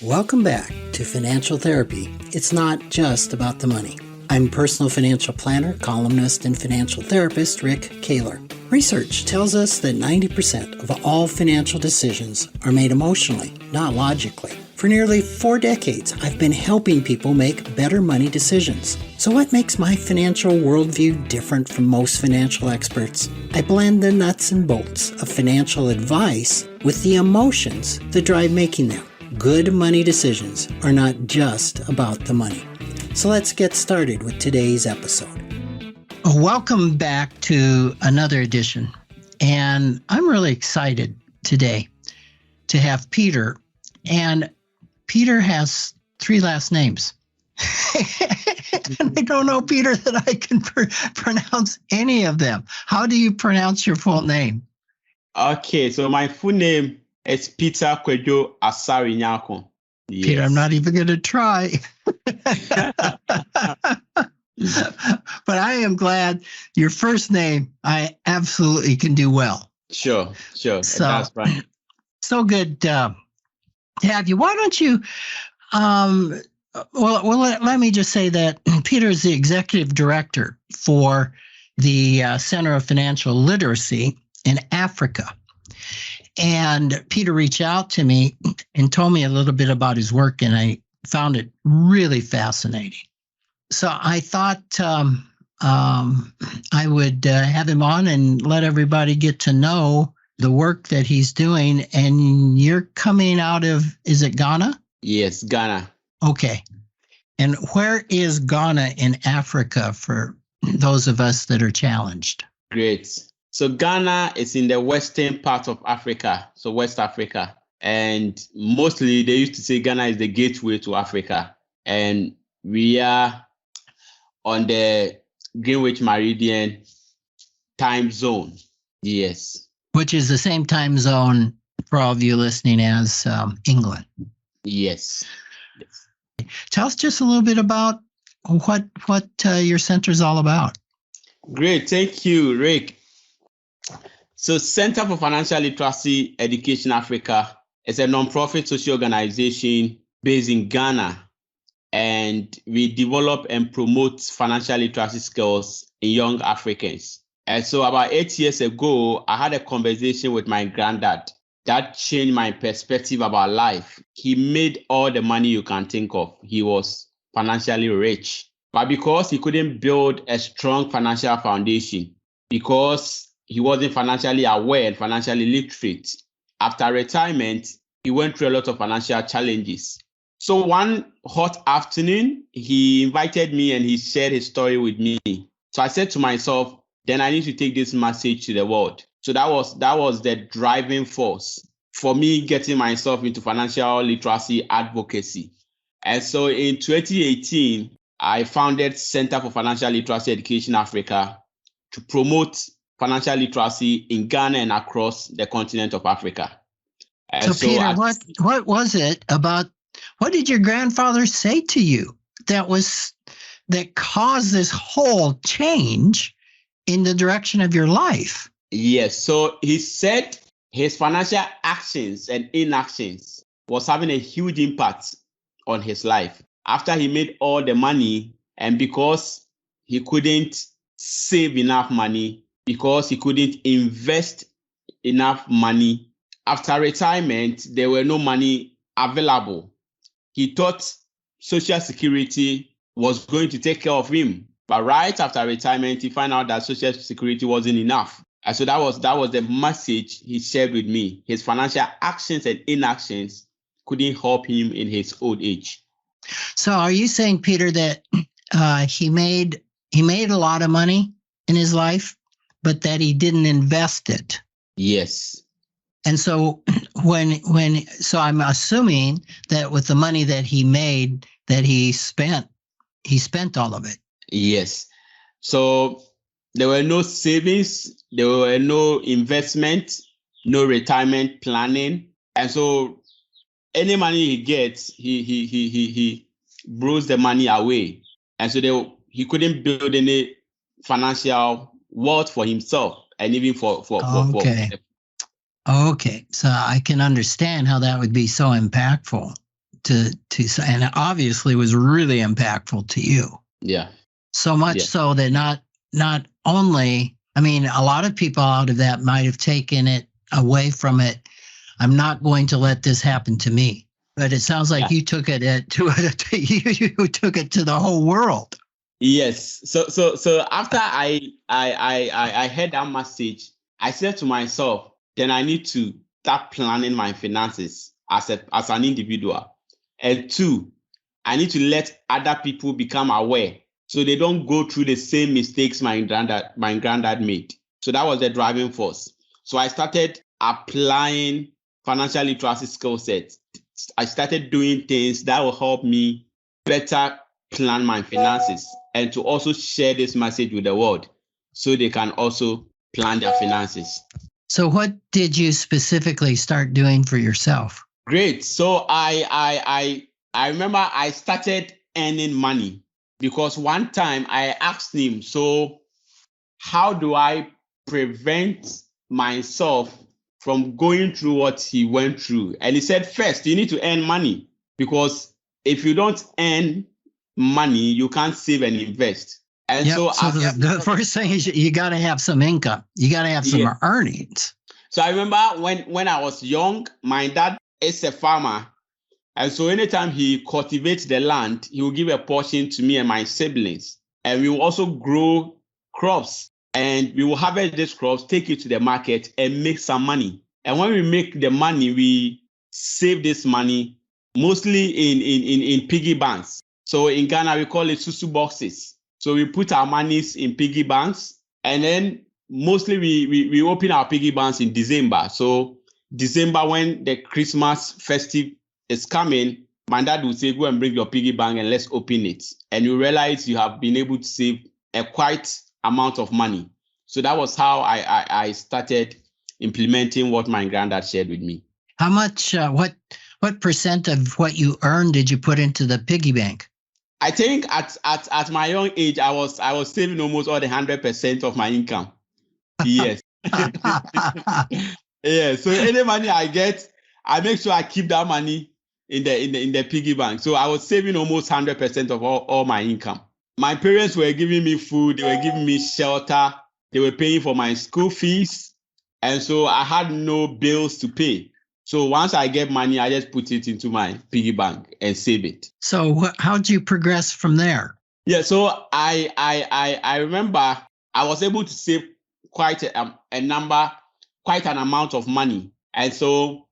Welcome back to Financial Therapy. It's not just about the money. I'm personal financial planner, columnist, and financial therapist Rick Kaler. Research tells us that 90% of all financial decisions are made emotionally, not logically. For nearly 4 decades, I've been helping people make better money decisions. So what makes my financial worldview different from most financial experts? I blend the nuts and bolts of financial advice with the emotions that drive making them. Good money decisions are not just about the money. So let's get started with today's episode. Welcome back to another edition. And I'm really excited today to have Peter. And Peter has 3 last names. And I don't know, Peter, that I can pronounce any of them. How do you pronounce your full name? Okay, so my full name is Peter Kwadwo Asare Nyarko. Yes. Peter, I'm not even going to try. But I am glad your first name, I absolutely can do well. Sure. So, that's right. So good to have you. Why don't you, let me just say that Peter is the executive director for the Center of Financial Literacy in Africa. And Peter reached out to me and told me a little bit about his work, and I found it really fascinating. So I thought I would have him on and let everybody get to know the work that he's doing. And you're coming out of, is it Ghana? Yes, Ghana. Okay. And where is Ghana in Africa for those of us that are challenged? Great. So Ghana is in the western part of Africa, so West Africa. And mostly they used to say Ghana is the gateway to Africa. And we are on the Greenwich Meridian time zone. Yes. Which is the same time zone for all of you listening as England. Yes. Tell us just a little bit about what your center is all about. Great. Thank you, Rick. So Center for Financial Literacy Education Africa is a nonprofit social organization based in Ghana, and we develop and promote financial literacy skills in young Africans. And so about 8 years ago, I had a conversation with my granddad that changed my perspective about life. He made all the money you can think of. He was financially rich, but because he couldn't build a strong financial foundation, because he wasn't financially aware and financially literate. After retirement, he went through a lot of financial challenges. So one hot afternoon, he invited me and he shared his story with me. So I said to myself, then I need to take this message to the world. So that was the driving force for me getting myself into financial literacy advocacy. And so in 2018, I founded Center for Financial Literacy Education Africa to promote financial literacy in Ghana and across the continent of Africa. So Peter, what was it about? What did your grandfather say to you that caused this whole change in the direction of your life? Yes. So he said his financial actions and inactions was having a huge impact on his life. After he made all the money, and because he couldn't save enough money, because he couldn't invest enough money. After retirement, there were no money available. He thought Social Security was going to take care of him. But right after retirement, he found out that Social Security wasn't enough. And so that was the message he shared with me. His financial actions and inactions couldn't help him in his old age. So are you saying, Peter, that he made a lot of money in his life, but that he didn't invest it? Yes. And so so I'm assuming that with the money that he made, that he spent all of it. Yes. So there were no savings, there were no investment, no retirement planning. And so any money he gets, he blows the money away. And so he couldn't build any financial wealth for himself and even for Okay, so I can understand how that would be so impactful and it obviously was really impactful to you. Yeah. So much so that not only, I mean, a lot of people out of that might have taken it away from it. I'm not going to let this happen to me. But it sounds like you took it you took it to the whole world. Yes. So after I heard that message, I said to myself, then I need to start planning my finances as an individual. And two, I need to let other people become aware so they don't go through the same mistakes my granddad made. So that was the driving force. So I started applying financial literacy skill sets. I started doing things that will help me better plan my finances and to also share this message with the world so they can also plan their finances. So what did you specifically start doing for yourself? Great. So I remember I started earning money because one time I asked him, so how do I prevent myself from going through what he went through? And he said, first, you need to earn money, because if you don't earn money, you can't save and invest. And so the first thing is you got to have some income. You got to have some earnings. So I remember when I was young, my dad is a farmer. And so anytime he cultivates the land, he will give a portion to me and my siblings. And we will also grow crops. And we will harvest these crops, take it to the market, and make some money. And when we make the money, we save this money mostly in piggy banks. So in Ghana, we call it susu boxes. So we put our monies in piggy banks, and then mostly we open our piggy banks in December. So December, when the Christmas festive is coming, my dad will say, go and bring your piggy bank and let's open it. And you realize you have been able to save a quite amount of money. So that was how I started implementing what my granddad shared with me. How much, what percent of what you earned did you put into the piggy bank? I think at my young age, I was saving almost all the 100% of my income. Yes. Yeah. So any money I get, I make sure I keep that money in the piggy bank. So I was saving almost 100% of all my income. My parents were giving me food, they were giving me shelter, they were paying for my school fees, and so I had no bills to pay. So once I get money, I just put it into my piggy bank and save it. So how'd you progress from there? Yeah, so I remember I was able to save quite an amount of money, and so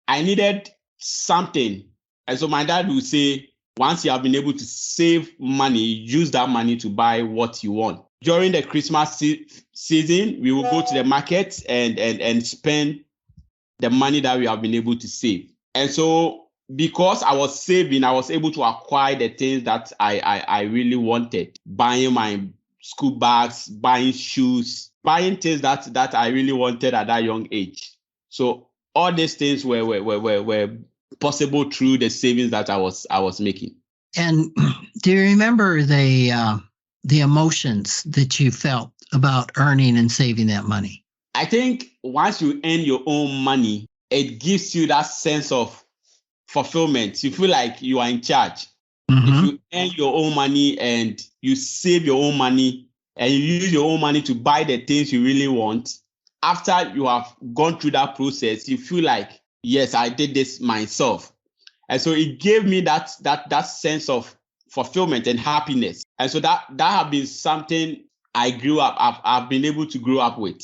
I needed something, and so my dad would say, once you have been able to save money, use that money to buy what you want. During the Christmas season, we will go to the market and spend the money that we have been able to save. And so because I was saving, I was able to acquire the things that I really wanted. Buying my school bags, buying shoes, buying things that I really wanted at that young age. So all these things were possible through the savings that I was making. And do you remember the emotions that you felt about earning and saving that money? I think once you earn your own money, it gives you that sense of fulfillment. You feel like you are in charge. Mm-hmm. If you earn your own money and you save your own money and you use your own money to buy the things you really want, after you have gone through that process, you feel like, yes, I did this myself. And so it gave me that sense of fulfillment and happiness. And so that has been something I've been able to grow up with.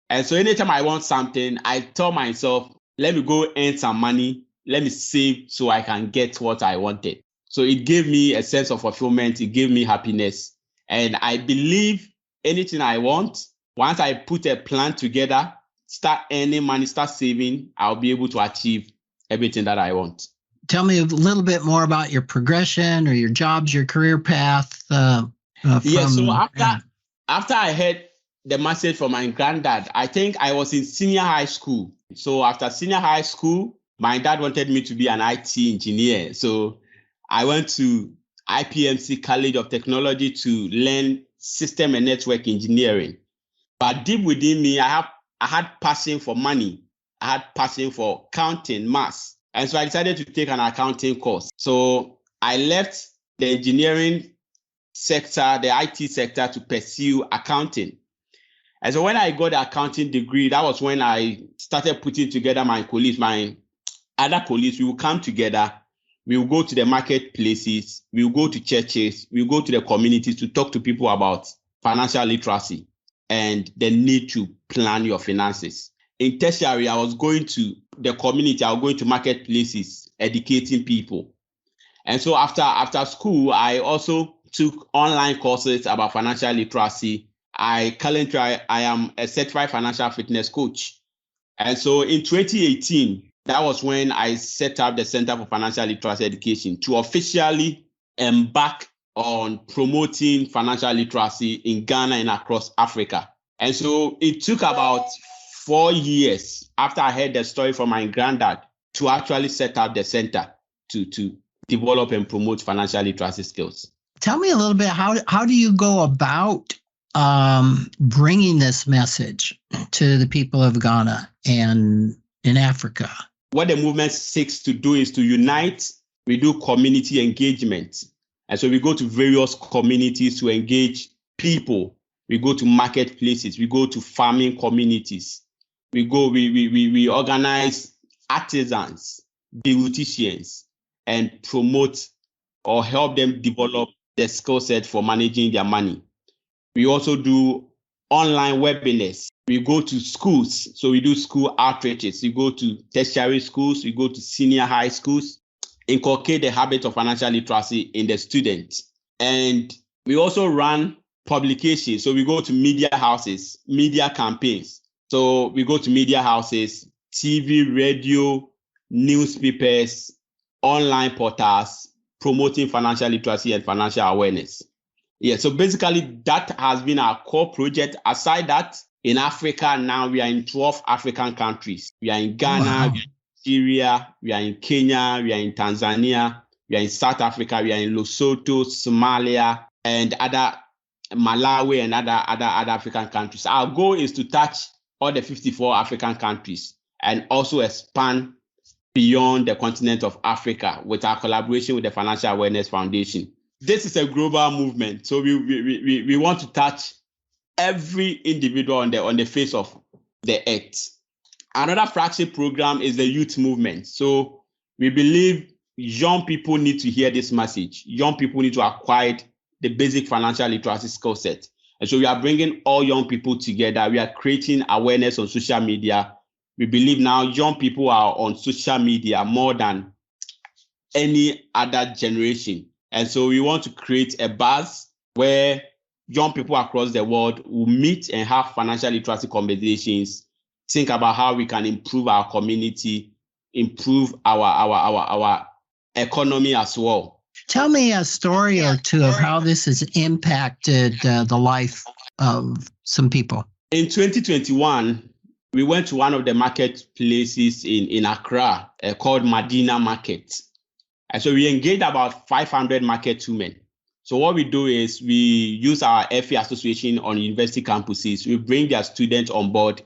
And so anytime I want something, I tell myself, let me go earn some money, let me save so I can get what I wanted. So it gave me a sense of fulfillment, it gave me happiness. And I believe anything I want, once I put a plan together, start earning money, start saving, I'll be able to achieve everything that I want. Tell me a little bit more about your progression or your jobs, your career path. So after I heard the message from my granddad, I think I was in senior high school. So after senior high school, my dad wanted me to be an IT engineer. So I went to IPMC College of Technology to learn system and network engineering. But deep within me, I had passion for money. I had passion for counting, maths. And so I decided to take an accounting course. So I left the engineering sector, the IT sector, to pursue accounting. And so when I got the accounting degree, that was when I started putting together my colleagues, my other colleagues. We will come together. We will go to the marketplaces. We will go to churches. We will go to the communities to talk to people about financial literacy and the need to plan your finances. In tertiary, I was going to the community. I was going to marketplaces, educating people. And so after school, I also took online courses about financial literacy. Currently I am a certified financial fitness coach. And so in 2018, that was when I set up the Center for Financial Literacy Education to officially embark on promoting financial literacy in Ghana and across Africa. And so it took about 4 years after I heard the story from my granddad to actually set up the center to develop and promote financial literacy skills. Tell me a little bit, how do you go about bringing this message to the people of Ghana and in Africa? What the movement seeks to do is to unite. We do community engagement. And so we go to various communities to engage people. We go to marketplaces. We go to farming communities. We organize artisans, beauticians, and promote or help them develop the skill set for managing their money. We also do online webinars. We go to schools. So we do school outreaches. We go to tertiary schools. We go to senior high schools, inculcate the habit of financial literacy in the students. And we also run publications. So we go to media houses, media campaigns. So we go to media houses, TV, radio, newspapers, online portals, promoting financial literacy and financial awareness. Yeah, so basically that has been our core project. Aside that, in Africa now we are in 12 African countries. We are in Ghana, Wow. we are in Nigeria, we are in Kenya, we are in Tanzania, we are in South Africa, we are in Lesotho, Somalia, and other Malawi and other African countries. Our goal is to touch all the 54 African countries and also expand beyond the continent of Africa with our collaboration with the Financial Awareness Foundation. This is a global movement, so we want to touch every individual on the face of the earth. Another flagship program is the youth movement. So we believe young people need to hear this message. Young people need to acquire the basic financial literacy skill set. And so we are bringing all young people together. We are creating awareness on social media. We believe now young people are on social media more than any other generation. And so we want to create a buzz where young people across the world will meet and have financial literacy conversations, think about how we can improve our community, improve our economy as well. Tell me a story or two of how this has impacted the life of some people. In 2021, we went to one of the marketplaces in Accra called Medina Market. And so we engaged about 500 market women. So what we do is we use our FA association on university campuses. We bring their students on board.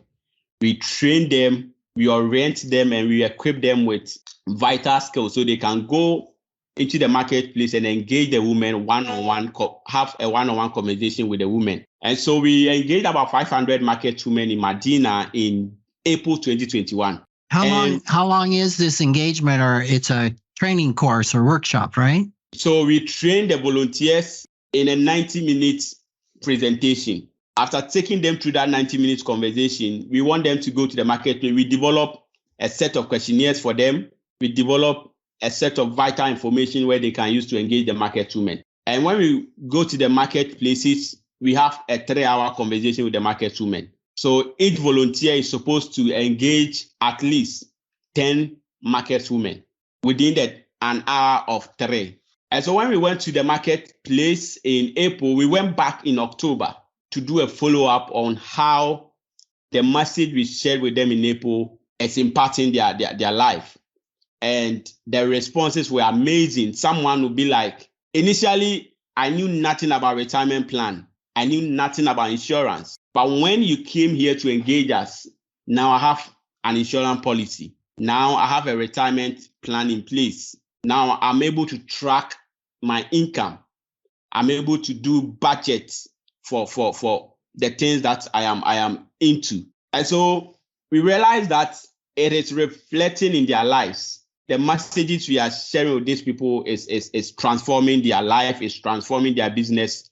We train them, we orient them, and we equip them with vital skills so they can go into the marketplace and engage the women one-on-one, have a one-on-one conversation with the women. And so we engaged about 500 market women in Medina in April 2021. How long is this engagement, or it's a training course or workshop, right? So we train the volunteers in a 90-minute presentation. After taking them through that 90-minute conversation, we want them to go to the marketplace. We develop a set of questionnaires for them. We develop a set of vital information where they can use to engage the market women. And when we go to the marketplaces, we have a 3-hour conversation with the market women. So each volunteer is supposed to engage at least 10 market women within an hour of 3. And so when we went to the marketplace in April, we went back in October to do a follow-up on how the message we shared with them in April is impacting their life. And the responses were amazing. Someone would be like, initially, I knew nothing about retirement plan. I knew nothing about insurance. But when you came here to engage us, now I have an insurance policy. Now I have a retirement plan in place. Now I'm able to track my income. I'm able to do budgets for the things that I am into. And so we realize that it is reflecting in their lives. The messages we are sharing with these people is transforming their life, is transforming their business,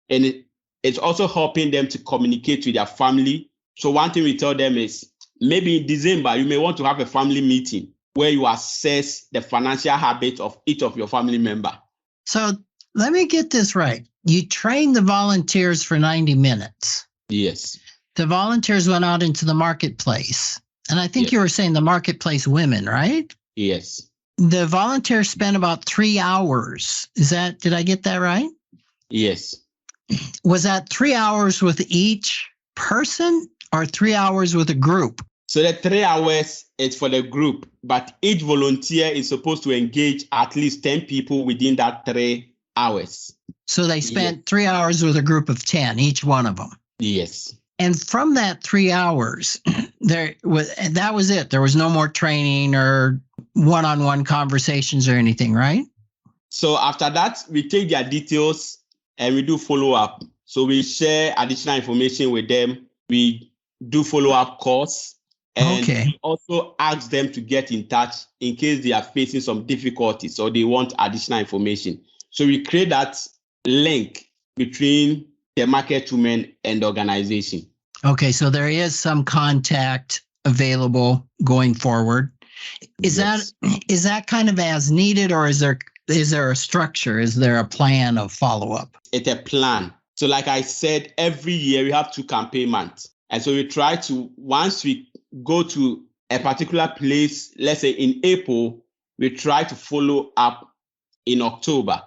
and it's also helping them to communicate with their family. So one thing we tell them is, maybe in December, you may want to have a family meeting where you assess the financial habits of each of your family members. So let me get this right. You trained the volunteers for 90 minutes. Yes. The volunteers went out into the marketplace. And I think you were saying the marketplace women, right? Yes. The volunteers spent about 3 hours. Did I get that right? Yes. Was that 3 hours with each person or 3 hours with a group? So the 3 hours is for the group, but each volunteer is supposed to engage at least 10 people within that 3 hours. So they spent 3 hours with a group of 10, each one of them. Yes. And from that 3 hours, that was it. There was no more training or one-on-one conversations or anything, right? So after that, we take their details and we do follow-up. So we share additional information with them. We do follow-up calls. And we also ask them to get in touch in case they are facing some difficulties or they want additional information. So we create that link between the market women and the organization. Okay, so there is some contact available going forward. Is that kind of as needed, or is there a structure? Is there a plan of follow-up? It's a plan. So like I said, every year we have 2 campaign months. And so we try to, once we go to a particular place, let's say in April, we try to follow up in October.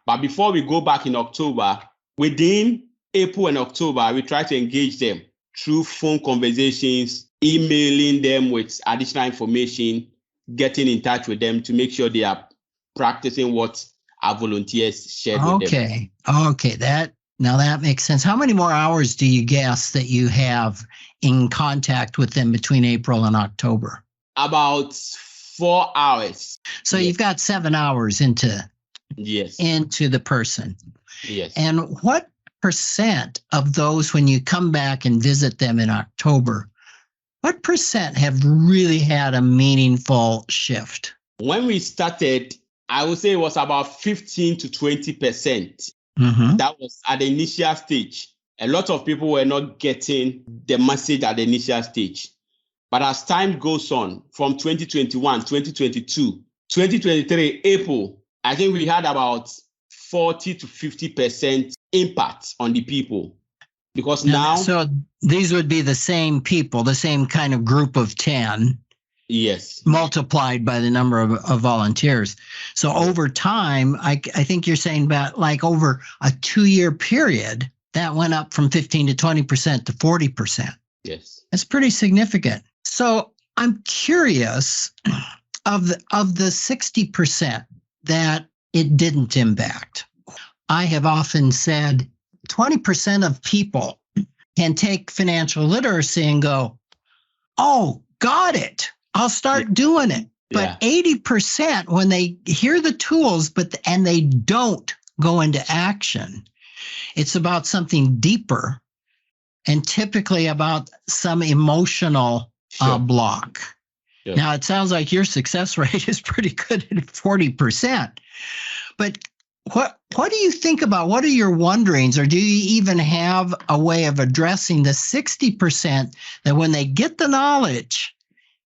But before we go back in October, within April and October, we try to engage them through phone conversations, emailing them with additional information, getting in touch with them to make sure they are practicing what our volunteers shared with them. Okay. Now that makes sense. How many more hours do you guess that you have in contact with them between April and October? About 4 hours. So you've got 7 hours into the person. Yes. And what percent of those, when you come back and visit them in October, what percent have really had a meaningful shift? When we started, I would say it was about 15 to 20%. Mm-hmm. That was at the initial stage. A lot of people were not getting the message at the initial stage. But as time goes on, from 2021, 2022, 2023, April, I think we had about 40 to 50% impact on the people. Because now... So these would be the same people, the same kind of group of 10. Yes. Multiplied by the number of volunteers. So over time, I think you're saying about like over a 2-year period, that went up from 15 to 20% to 40%. Yes. That's pretty significant. So I'm curious of the 60% that it didn't impact. I have often said 20% of people can take financial literacy and go, oh, got it. I'll start doing it. But 80%, when they hear the tools, and they don't go into action, it's about something deeper and typically about some emotional block. Sure. Now, it sounds like your success rate is pretty good at 40%. But what do you think about? What are your wonderings? Or do you even have a way of addressing the 60% that when they get the knowledge,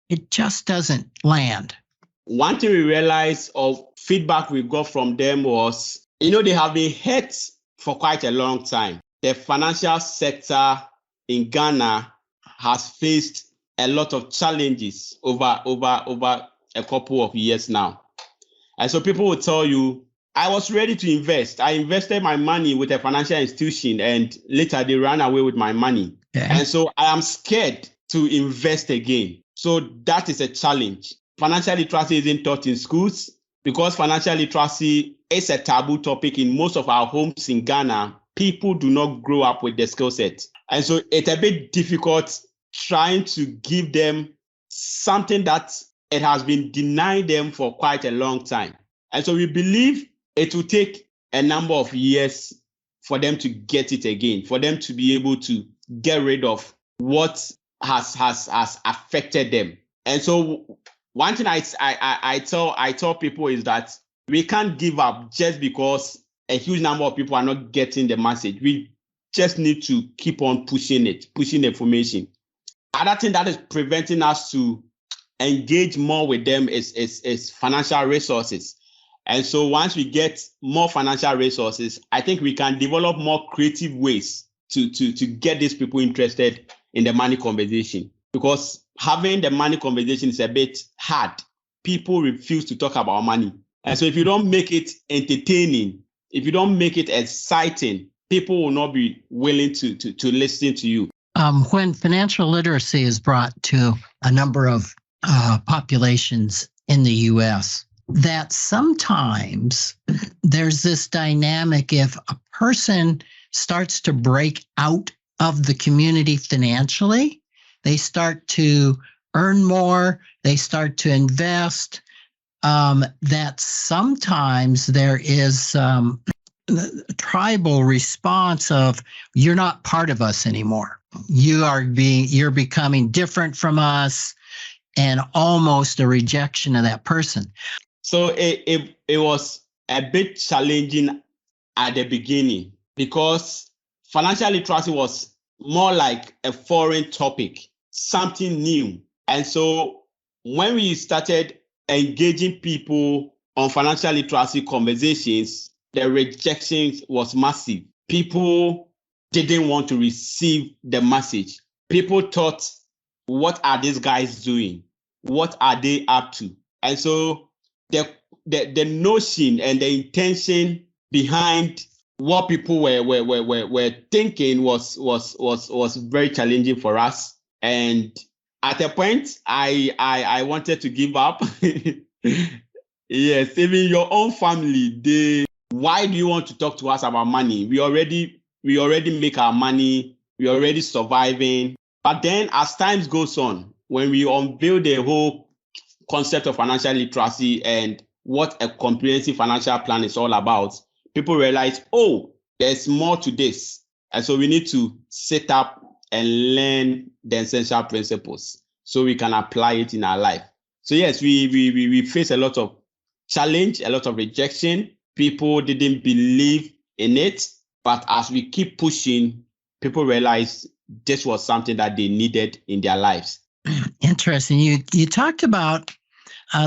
it just doesn't land? One thing we realized of feedback we got from them was, they have been hurt for quite a long time. The financial sector in Ghana has faced a lot of challenges over a couple of years now. And so people will tell you, I was ready to invest. I invested my money with a financial institution and later they ran away with my money. Yeah. And so I am scared to invest again. So that is a challenge. Financial literacy isn't taught in schools because financial literacy is a taboo topic in most of our homes in Ghana. People do not grow up with the skill set. And so it's a bit difficult trying to give them something that it has been denied them for quite a long time. And so we believe it will take a number of years for them to get it again, for them to be able to get rid of what has affected them. And so one thing I tell people is that we can't give up just because a huge number of people are not getting the message. We just need to keep on pushing the information. Another thing that is preventing us to engage more with them is financial resources. And so once we get more financial resources, I think we can develop more creative ways to get these people interested in the money conversation. Because having the money conversation is a bit hard. People refuse to talk about money. And so if you don't make it entertaining, if you don't make it exciting, people will not be willing to listen to you. When financial literacy is brought to a number of populations in the U.S., that sometimes there's this dynamic. If a person starts to break out of the community financially, they start to earn more, they start to invest, that sometimes there is a tribal response of, you're not part of us anymore. You're becoming different from us, and almost a rejection of that person. So it was a bit challenging at the beginning because financial literacy was more like a foreign topic, something new. And so when we started engaging people on financial literacy conversations, the rejection was massive. People didn't want to receive the message. People thought, what are these guys doing? What are they up to? And so the notion and the intention behind what people were thinking was very challenging for us. And at a point, I wanted to give up. Yes, even your own family, why do you want to talk to us about money? We already make our money. We're already surviving. But then as time goes on, when we unveil the whole concept of financial literacy and what a comprehensive financial plan is all about, people realize, oh, there's more to this. And so we need to sit up and learn the essential principles so we can apply it in our life. So yes, we face a lot of challenge, a lot of rejection. People didn't believe in it. But as we keep pushing, people realize this was something that they needed in their lives. Interesting. You talked about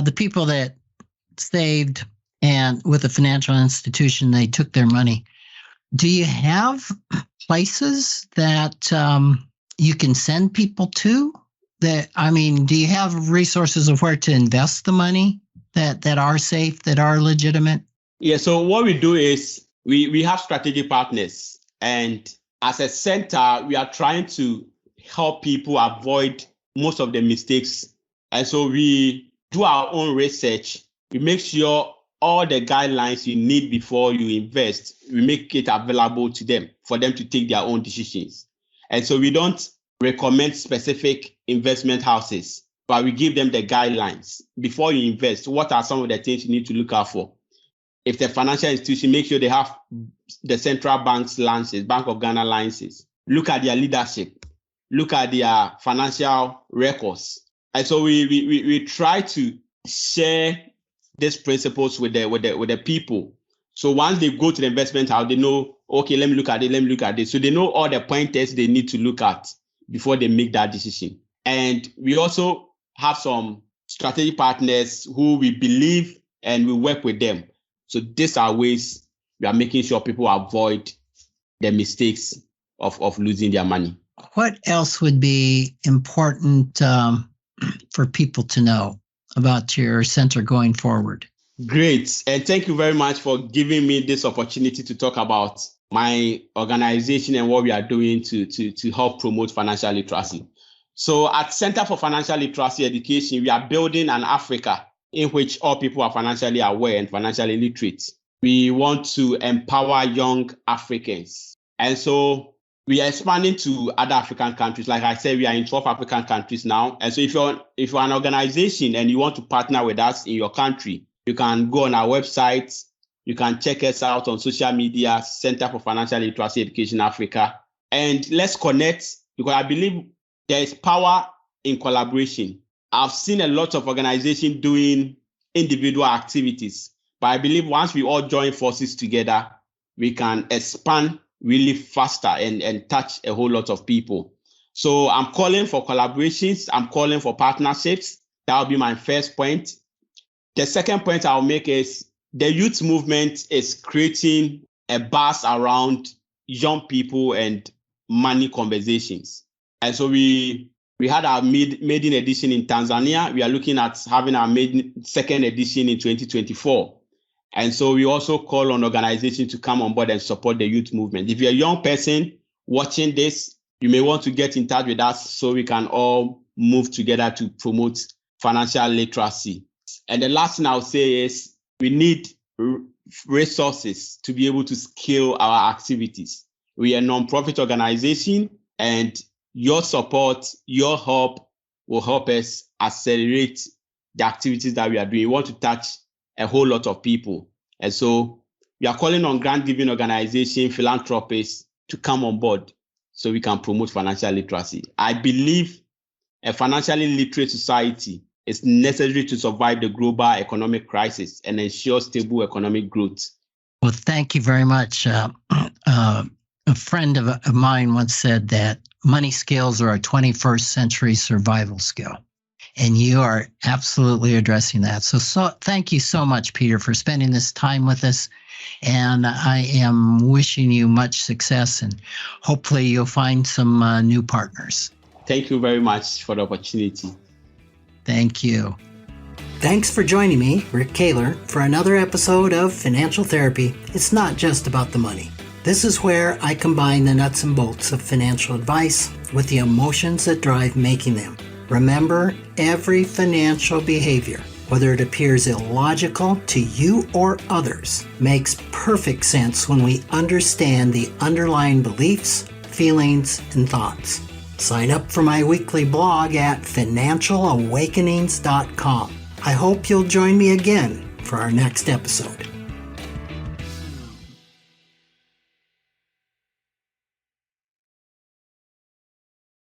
the people that saved and with a financial institution, they took their money. Do you have places that you can send people to? Do you have resources of where to invest the money that are safe, that are legitimate? Yeah, so what we do is we have strategic partners. And as a center, we are trying to help people avoid most of the mistakes. And so we do our own research. We make sure all the guidelines you need before you invest, we make it available to them for them to take their own decisions. And so we don't recommend specific investment houses, but we give them the guidelines. Before you invest, what are some of the things you need to look out for? If the financial institution, make sure they have the central bank's licenses, Bank of Ghana licenses. Look at their leadership. Look at their financial records. And so we try to share these principles with the people. So once they go to the investment house, they know, okay, let me look at it. So they know all the pointers they need to look at before they make that decision. And we also have some strategic partners who we believe and we work with them. So these are ways we are making sure people avoid the mistakes of losing their money. What else would be important for people to know about your center going forward? Great. And thank you very much for giving me this opportunity to talk about my organization and what we are doing to help promote financial literacy. So at Center for Financial Literacy Education, we are building an Africa in which all people are financially aware and financially literate. We want to empower young Africans. And so we are expanding to other African countries. Like I said, we are in 12 African countries now. And so if you're an organization and you want to partner with us in your country, you can go on our website. You can check us out on social media, Center for Financial Literacy Education Africa. And let's connect, because I believe there is power in collaboration. I've seen a lot of organizations doing individual activities, but I believe once we all join forces together, we can expand really faster and touch a whole lot of people. So I'm calling for collaborations. I'm calling for partnerships. That will be my first point. The second point I'll make is the youth movement is creating a buzz around young people and money conversations. And so we had our maiden edition in Tanzania. We are looking at having our second edition in 2024. And so we also call on organizations to come on board and support the youth movement. If you're a young person watching this, you may want to get in touch with us so we can all move together to promote financial literacy. And the last thing I'll say is we need resources to be able to scale our activities. We are a nonprofit organization, and your support, your help will help us accelerate the activities that we are doing. We want to touch a whole lot of people. And so we are calling on grant-giving organizations, philanthropists to come on board so we can promote financial literacy. I believe a financially literate society is necessary to survive the global economic crisis and ensure stable economic growth. Well, thank you very much. A friend of mine once said that money skills are a 21st century survival skill. And you are absolutely addressing that. So thank you so much, Peter, for spending this time with us. And I am wishing you much success, and hopefully you'll find some new partners. Thank you very much for the opportunity. Thank you. Thanks for joining me, Rick Kaler, for another episode of Financial Therapy. It's not just about the money. This is where I combine the nuts and bolts of financial advice with the emotions that drive making them. Remember, every financial behavior, whether it appears illogical to you or others, makes perfect sense when we understand the underlying beliefs, feelings, and thoughts. Sign up for my weekly blog at financialawakenings.com. I hope you'll join me again for our next episode.